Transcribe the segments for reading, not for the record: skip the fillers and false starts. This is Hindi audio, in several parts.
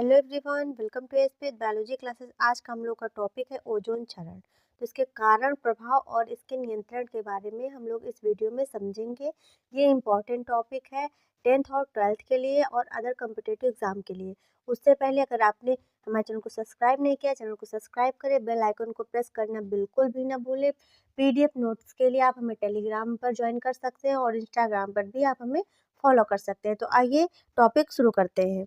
Hello everyone, welcome to SP biology classes. आज का हम लोग का टॉपिक है ओजोन क्षरण। तो इसके कारण, प्रभाव और इसके नियंत्रण के बारे में हम लोग इस वीडियो में समझेंगे। ये इम्पॉर्टेंट टॉपिक है 10th और 12th के लिए और अदर कॉम्पिटिटिव एग्जाम के लिए। उससे पहले अगर आपने हमारे चैनल को सब्सक्राइब नहीं किया, चैनल को सब्सक्राइब करें, बेल आइकन को प्रेस करना बिल्कुल भी ना भूलें। पीडीएफ नोट्स के लिए आप हमें टेलीग्राम पर ज्वाइन कर सकते हैं और इंस्टाग्राम पर भी आप हमें फॉलो कर सकते हैं। तो आइए टॉपिक शुरू करते हैं।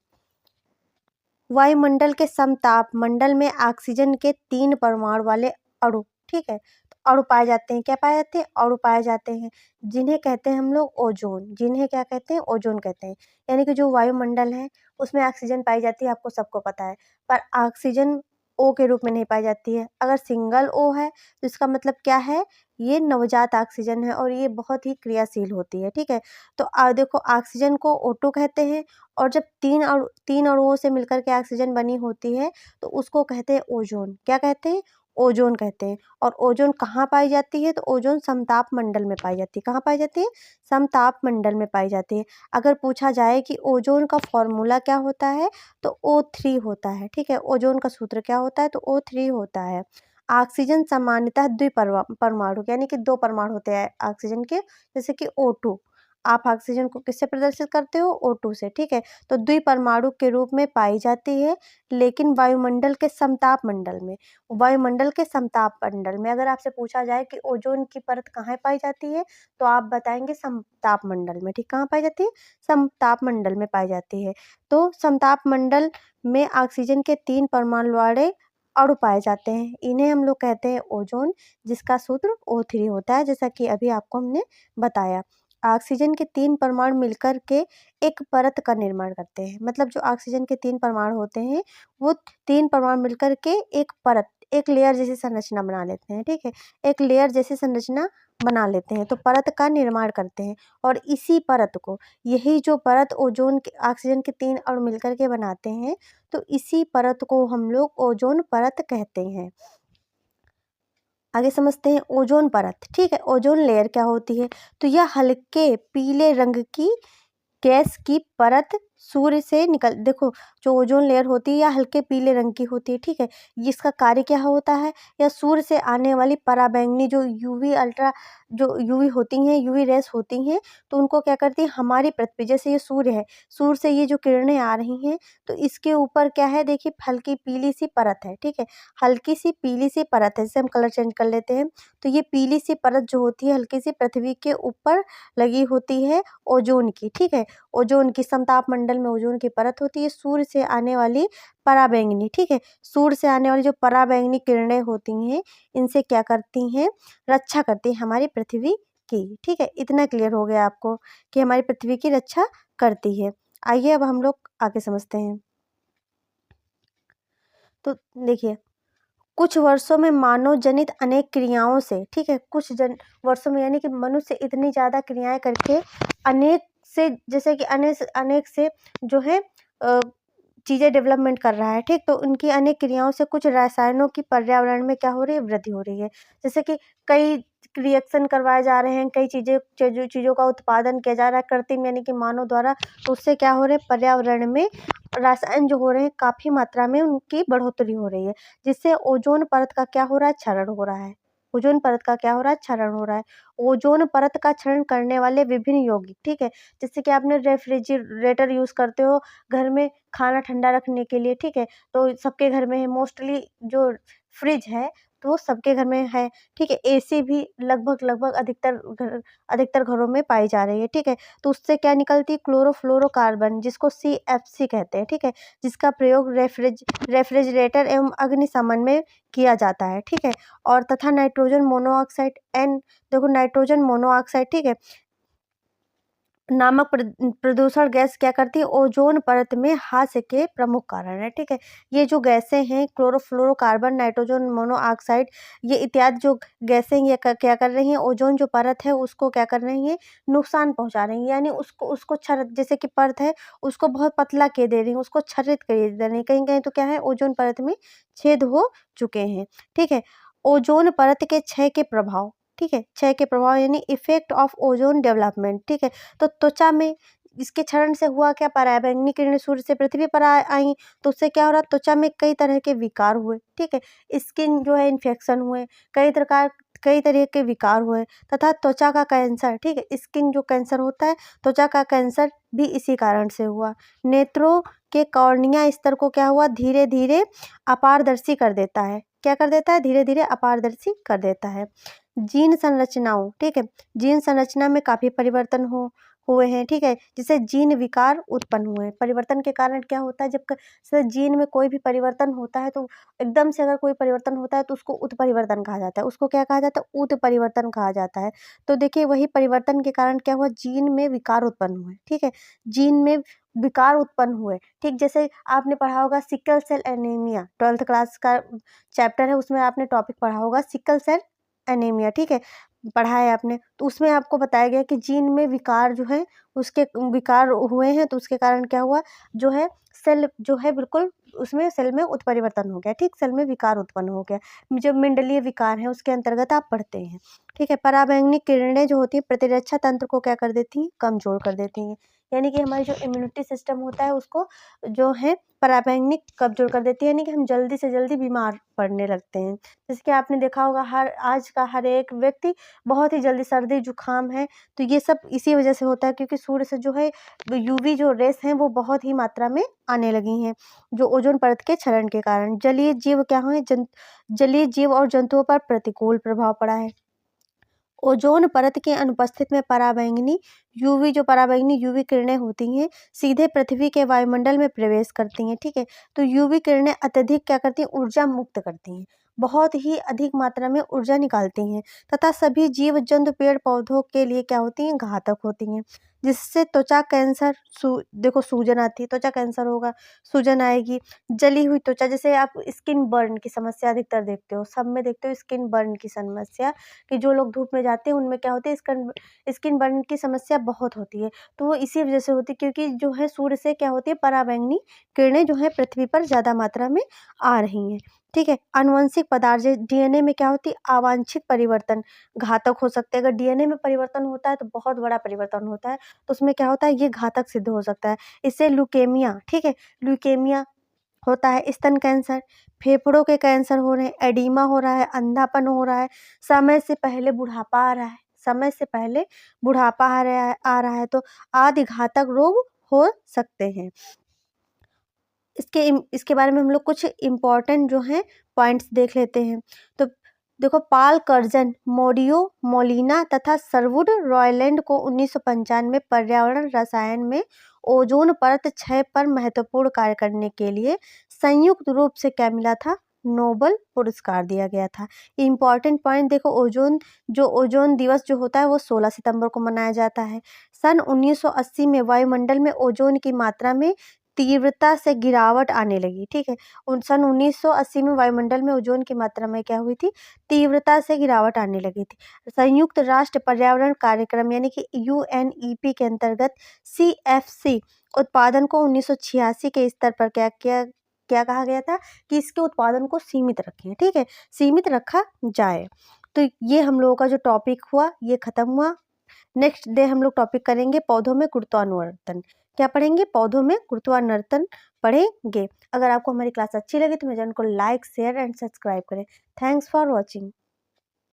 वायुमंडल के समताप मंडल में ऑक्सीजन के 3 परमाणु वाले अणु, ठीक है, तो अणु पाए जाते हैं। क्या पाए जाते हैं? अणु पाए जाते हैं, जिन्हें कहते हैं हम लोग ओजोन। जिन्हें क्या कहते हैं? ओजोन कहते हैं। यानी कि जो वायुमंडल है उसमें ऑक्सीजन पाई जाती है, आपको सबको पता है, पर ऑक्सीजन ओ के रूप में नहीं पाई जाती है। अगर सिंगल ओ है तो इसका मतलब क्या है? ये नवजात ऑक्सीजन है और ये बहुत ही क्रियाशील होती है, ठीक है। तो देखो, ऑक्सीजन को O2 कहते हैं और जब तीन अणुओं से मिलकर के ऑक्सीजन बनी होती है तो उसको कहते हैं ओजोन। क्या कहते हैं? ओजोन कहते हैं। और ओजोन कहाँ पाई जाती है? तो ओजोन समताप मंडल में पाई जाती है। कहाँ पाई जाती है? समताप मंडल में पाई जाती है। अगर पूछा जाए कि ओजोन का फॉर्मूला क्या होता है तो O3 होता है, ठीक है। ओजोन का सूत्र क्या होता है? तो O3 होता है। ऑक्सीजन सामान्यतः परमाणु, यानी कि 2 परमाणु होते हैं ऑक्सीजन के, जैसे कि O2। आप ऑक्सीजन को किससे प्रदर्शित करते हो? O2 से, ठीक है। तो द्विपरमाणु के रूप में पाई जाती है, लेकिन वायुमंडल के समताप मंडल में, अगर आपसे पूछा जाए कि ओजोन की परत कहाँ पाई जाती है तो आप बताएंगे समताप मंडल में, ठीक। कहाँ पाई जाती है? समताप मंडल में पाई जाती है। तो समताप मंडल में ऑक्सीजन के 3 परमाणु वाले अणु पाए जाते हैं, इन्हें हम लोग कहते हैं ओजोन, जिसका सूत्र O3 होता है, जैसा कि अभी आपको हमने बताया। ऑक्सीजन के 3 परमाणु मिलकर के एक परत का निर्माण करते हैं। मतलब जो ऑक्सीजन के 3 परमाणु होते हैं वो 3 परमाणु मिलकर के एक परत, एक लेयर जैसी संरचना बना लेते हैं, ठीक है। एक लेयर जैसी संरचना बना लेते हैं, तो परत का निर्माण करते हैं। और इसी परत को, यही जो परत ओजोन के ऑक्सीजन के 3 अणु मिलकर के बनाते हैं, तो इसी परत को हम लोग ओजोन परत कहते हैं। आगे समझते हैं ओजोन परत, ठीक है। ओजोन लेयर क्या होती है? तो यह हल्के पीले रंग की गैस की परत सूर्य से देखो, जो ओजोन लेयर होती है यह हल्के पीले रंग की होती है, ठीक है। इसका कार्य क्या होता है? यह सूर्य से आने वाली पराबैंगनी जो यूवी होती हैं, यूवी रेस होती हैं, तो उनको क्या करती है? हमारी पृथ्वी, जैसे ये सूर्य है, सूर्य से ये जो किरणें आ रही हैं तो इसके ऊपर क्या है? देखिए, हल्की पीली सी परत है, ठीक है। हल्की सी पीली सी परत है, जैसे हम कलर चेंज कर लेते हैं, तो ये पीली सी परत जो होती है हल्की सी पृथ्वी के ऊपर लगी होती है ओजोन की, ठीक है। ओजोन की समताप मंडल में ओजोन की परत होती है, सूर्य से आने वाली पराबैंगनी, ठीक है। सूर्य से आने वाली जो पराबैंगनी किरणें होती हैं, इनसे क्या करती हैं? रक्षा करती हैं हमारी पृथ्वी की, ठीक है। इतना क्लियर हो गया आपको कि हमारी पृथ्वी की रक्षा करती है। आइए अब हम लोग आगे समझते हैं। तो देखिए, कुछ वर्षों में मानव जनित अनेक क्रियाओं से, ठीक है, वर्षों में, यानी कि मनुष्य इतनी ज़्यादा क्रियाएं करके अनेक से, जैसे कि अनेक से जो है चीज़ें डेवलपमेंट कर रहा है, ठीक। तो उनकी अनेक क्रियाओं से कुछ रसायनों की पर्यावरण में क्या हो रही है? वृद्धि हो रही है। जैसे कि कई रिएक्शन करवाए जा रहे हैं, कई चीज़ों का उत्पादन किया जा रहा है कृत्रिम, यानी कि मानव द्वारा। तो उससे क्या हो रहा है? पर्यावरण में रसायन जो हो रहे हैं काफ़ी मात्रा में उनकी बढ़ोतरी हो रही है, जिससे ओजोन परत का क्या हो रहा है? क्षरण हो रहा है। ओजोन परत का क्या हो रहा है? क्षरण हो रहा है। ओजोन परत का क्षरण करने वाले विभिन्न यौगिक, ठीक है। जैसे कि आपने रेफ्रिजरेटर यूज़ करते हो घर में खाना ठंडा रखने के लिए, ठीक है। तो सबके घर में है मोस्टली, जो फ्रिज है तो वो सबके घर में है, ठीक है। एसी भी लगभग अधिकतर घरों में पाई जा रही है, ठीक है। तो उससे क्या निकलती है? क्लोरोफ्लोरोकार्बन, जिसको CFC कहते हैं, ठीक है। जिसका प्रयोग रेफ्रिजरेटर एवं अग्निशमन में किया जाता है, ठीक है। और तथा नाइट्रोजन मोनोऑक्साइड देखो, नाइट्रोजन मोनोऑक्साइड, ठीक है, नामक प्रदूषण गैस क्या करती है? ओजोन परत में हास्य के प्रमुख कारण है, ठीक है। ये जो गैसें हैं, क्लोरोफ्लोरोकार्बन, नाइट्रोजन मोनोऑक्साइड, ये इत्यादि जो गैसें ये क्या कर रही हैं? ओजोन जो परत है उसको क्या कर रही हैं? नुकसान पहुंचा रही हैं, यानी उसको जैसे कि परत है उसको बहुत पतला कर दे रही हैं, उसको छरित कर दे रही हैं। कहीं कहीं तो क्या है? ओजोन परत में छेद हो चुके हैं, ठीक है। ओजोन परत के क्षय के प्रभाव, ठीक है, क्षय के प्रभाव यानी इफेक्ट ऑफ ओजोन डेवलपमेंट, ठीक है। तो त्वचा में इसके क्षरण से हुआ क्या, पराबैंगनी किरणें सूर्य से पृथ्वी पर आई, तो उससे क्या हो रहा, त्वचा में कई तरह के विकार हुए, ठीक है, स्किन जो है इन्फेक्शन हुए, कई तरह के विकार हुए, तथा त्वचा का कैंसर, ठीक है, स्किन जो कैंसर होता है, त्वचा का कैंसर भी इसी कारण से हुआ। नेत्रों के कॉर्निया स्तर को क्या हुआ, धीरे धीरे अपारदर्शी कर देता है, क्या कर देता है, धीरे धीरे अपारदर्शी कर देता है। जीन संरचनाओं, ठीक है, जीन संरचना में काफी परिवर्तन हुए हैं, ठीक है, जिससे जीन विकार उत्पन्न हुए। परिवर्तन के कारण क्या होता है, जब जीन में कोई भी परिवर्तन होता है तो एकदम से अगर कोई परिवर्तन होता है तो उसको उत्परिवर्तन कहा जाता है, उसको क्या कहा जाता है, उत्परिवर्तन कहा जाता है। तो देखिए वही परिवर्तन के कारण क्या हुआ, जीन में विकार उत्पन्न हुए, ठीक है, जीन में विकार उत्पन्न हुए, ठीक, जैसे आपने पढ़ा होगा sickle cell anaemia, 12th class का चैप्टर है, उसमें आपने टॉपिक पढ़ा होगा सिकल सेल एनीमिया, ठीक है, पढ़ा है आपने, तो उसमें आपको बताया गया कि जीन में विकार जो है, उसके विकार हुए हैं, तो उसके कारण क्या हुआ, जो है सेल जो है बिल्कुल उसमें सेल में उत्परिवर्तन हो गया, ठीक, सेल में विकार उत्पन्न हो गया, जो मेंडलीय विकार है उसके अंतर्गत आप पढ़ते हैं, ठीक है। पराबैंगनी किरणें जो होती है प्रतिरक्षा तंत्र को क्या कर देती हैं, कमजोर कर देती हैं, यानी कि हमारी जो इम्यूनिटी सिस्टम होता है उसको जो है पराबैंगनी कमजोर कर देती है, यानी कि हम जल्दी से जल्दी बीमार पड़ने लगते हैं। जैसे कि आपने देखा होगा आज का हर एक व्यक्ति बहुत ही जल्दी सर्दी जुकाम है, तो ये सब इसी वजह से होता है, क्योंकि सूर्य से जो है यूवी जो रेस हैं वो बहुत ही मात्रा में आने लगी हैं, जो ओजोन परत के क्षरण के कारण। जलीय जीव क्या हुए, जलीय जीव और जंतुओं पर प्रतिकूल प्रभाव पड़ा है। ओजोन परत के अनुपस्थित में पराबैंगनी यूवी किरणें होती हैं, सीधे पृथ्वी के वायुमंडल में प्रवेश करती हैं, ठीक है, तो यूवी किरणें अत्यधिक क्या करती हैं, ऊर्जा मुक्त करती हैं, बहुत ही अधिक मात्रा में ऊर्जा निकालती हैं, तथा सभी जीव जंतु पेड़ पौधों के लिए क्या होती हैं, घातक होती हैं, जिससे त्वचा कैंसर, देखो सूजन आती है, त्वचा कैंसर होगा, सूजन आएगी, जली हुई त्वचा, जैसे आप स्किन बर्न की समस्या अधिकतर देखते हो, सब में देखते हो स्किन बर्न की समस्या, कि जो लोग धूप में जाते हैं उनमें क्या होती है, स्किन बर्न की समस्या बहुत होती है, तो वो इसी वजह से होती है, क्योंकि जो है सूर्य से क्या होती है, पराबैंगनी किरणें जो है पृथ्वी पर ज़्यादा मात्रा में आ रही हैं, ठीक है। आनुवंशिक पदार्थ डीएनए में क्या होती है, अवांछित परिवर्तन घातक हो सकते हैं, अगर डीएनए में परिवर्तन होता है तो बहुत बड़ा परिवर्तन होता है, तो उसमें क्या होता है, ये घातक सिद्ध हो सकता है, इससे ल्यूकेमिया, ठीक है, ल्यूकेमिया होता है, स्तन कैंसर, फेफड़ों के कैंसर हो रहे हैं, एडीमा हो रहा है, अंधापन हो रहा है, समय से पहले बुढ़ापा आ रहा है, समय से पहले बुढ़ापा आ रहा है, तो आदि घातक रोग हो सकते हैं। इसके बारे में हम लोग कुछ इम्पोर्टेंट जो हैं पॉइंट्स देख लेते हैं। तो देखो, पाल कर्जन, मोडियो मोलिना तथा सरवुड रॉयलैंड को 1995 पर्यावरण रसायन में ओजोन परत क्षय पर महत्वपूर्ण कार्य करने के लिए संयुक्त रूप से क्या मिला था, नोबल पुरस्कार दिया गया था। इम्पॉर्टेंट पॉइंट देखो, ओजोन दिवस जो होता है वो 16 सितंबर को मनाया जाता है। सन 1980 में वायुमंडल में ओजोन की मात्रा में तीव्रता से गिरावट आने लगी, ठीक है, सन 1980 में वायुमंडल में ओजोन की मात्रा में क्या हुई थी, तीव्रता से गिरावट आने लगी थी। संयुक्त राष्ट्र पर्यावरण कार्यक्रम यानी कि यूएनईपी के अंतर्गत सीएफसी उत्पादन को 1986 के स्तर पर क्या कहा गया था, कि इसके उत्पादन को सीमित रखें, ठीक है, सीमित रखा जाए। तो ये हम लोगों का जो टॉपिक हुआ ये खत्म हुआ। नेक्स्ट डे हम लोग टॉपिक करेंगे पौधों में गुरुत्वानुवर्तन। क्या पढ़ेंगे, पौधों में गुरुत्वानुवर्तन पढ़ेंगे। अगर आपको हमारी क्लास अच्छी लगी तो मेरे चैनल को लाइक, शेयर एंड सब्सक्राइब करें। Thanks for watching.